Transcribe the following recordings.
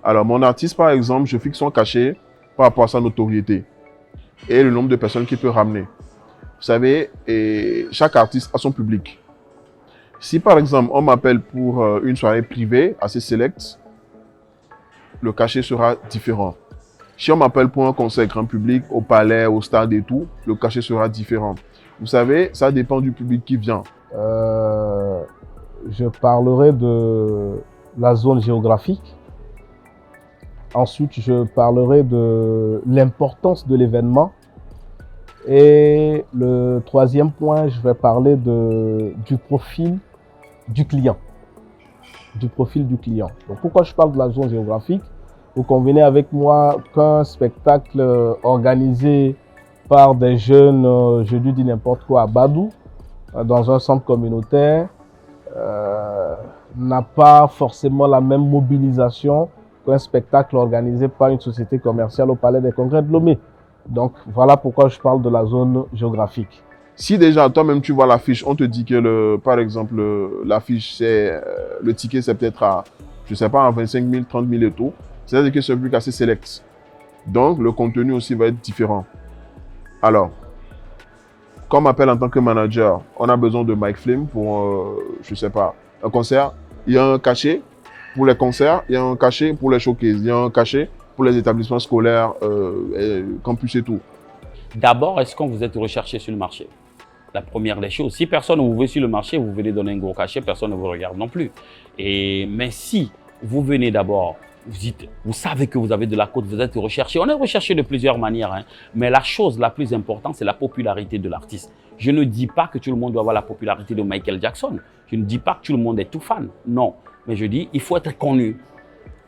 Alors, mon artiste, par exemple, je fixe son cachet par rapport à sa notoriété et le nombre de personnes qu'il peut ramener. Vous savez, chaque artiste a son public. Si, par exemple, on m'appelle pour une soirée privée assez select, le cachet sera différent. Si on m'appelle pour un concert grand public, au palais, au stade et tout, le cachet sera différent. Vous savez, ça dépend du public qui vient. Je parlerai de la zone géographique. Ensuite, je parlerai de l'importance de l'événement. Et le troisième point, je vais parler du profil du client. Du profil du client. Donc, pourquoi je parle de la zone géographique? Vous convenez avec moi qu'un spectacle organisé par des jeunes, je lui dis n'importe quoi, à Badou, dans un centre communautaire, n'a pas forcément la même mobilisation qu'un spectacle organisé par une société commerciale au Palais des Congrès de Lomé. Donc, voilà pourquoi je parle de la zone géographique. Si déjà, toi-même, tu vois l'affiche, on te dit que, par exemple, l'affiche, le ticket, c'est peut-être à, je sais pas, à 25 000, 30 000 et tout, c'est-à-dire que c'est un public assez select. Donc, le contenu aussi va être différent. Alors, quand on m'appelle en tant que manager, on a besoin de Mike Flame pour, je sais pas, un concert. Il y a un cachet pour les concerts, il y a un cachet pour les showcases, il y a un cachet pour les établissements scolaires, campus et tout. D'abord, est-ce qu'on vous êtes recherché sur le marché? La première des choses. Si personne ne vous veut sur le marché, vous venez donner un gros cachet, personne ne vous regarde non plus. Mais si vous venez d'abord, vous savez que vous avez de la cote, vous êtes recherché. On est recherché de plusieurs manières, hein. Mais la chose la plus importante, c'est la popularité de l'artiste. Je ne dis pas que tout le monde doit avoir la popularité de Michael Jackson. Je ne dis pas que tout le monde est tout fan. Non. Mais je dis, il faut être connu.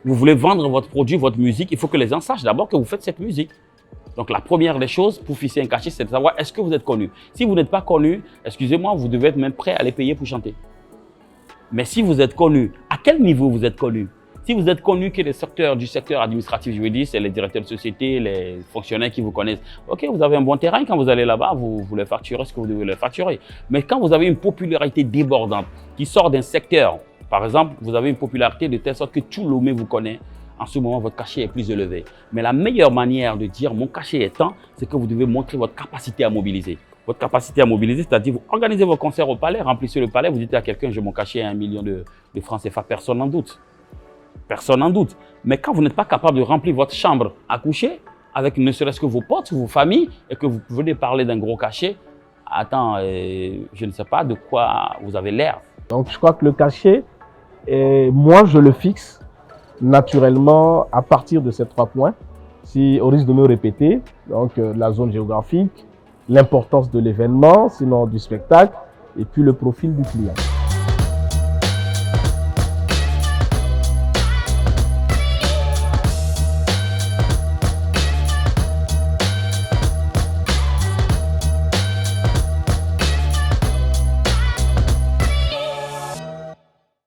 Vous voulez vendre votre produit, votre musique, il faut que les gens sachent d'abord que vous faites cette musique. Donc, la première des choses pour fixer un cachet, c'est de savoir est-ce que vous êtes connu. Si vous n'êtes pas connu, excusez-moi, vous devez être même prêt à les payer pour chanter. Mais si vous êtes connu, à quel niveau vous êtes connu? Si vous êtes connu que du secteur administratif, je veux dire, c'est les directeurs de société, les fonctionnaires qui vous connaissent. Ok, vous avez un bon terrain, quand vous allez là-bas, vous les facturez ce que vous devez les facturer. Mais quand vous avez une popularité débordante qui sort d'un secteur, par exemple, vous avez une popularité de telle sorte que tout Lomé vous connaît, en ce moment, votre cachet est plus élevé. Mais la meilleure manière de dire mon cachet est tant, c'est que vous devez montrer votre capacité à mobiliser. Votre capacité à mobiliser, c'est-à-dire vous organisez vos concerts au palais, remplissez le palais, vous dites à quelqu'un, j'ai mon cachet à 1 million de francs CFA, personne n'en doute. Personne n'en doute. Mais quand vous n'êtes pas capable de remplir votre chambre à coucher, avec ne serait-ce que vos potes, vos familles, et que vous venez parler d'un gros cachet, attends, je ne sais pas de quoi vous avez l'air. Donc, je crois que le cachet, moi, je le fixe naturellement à partir de ces 3 points. Si, au risque de me répéter, donc la zone géographique, l'importance de l'événement, sinon du spectacle, et puis le profil du client.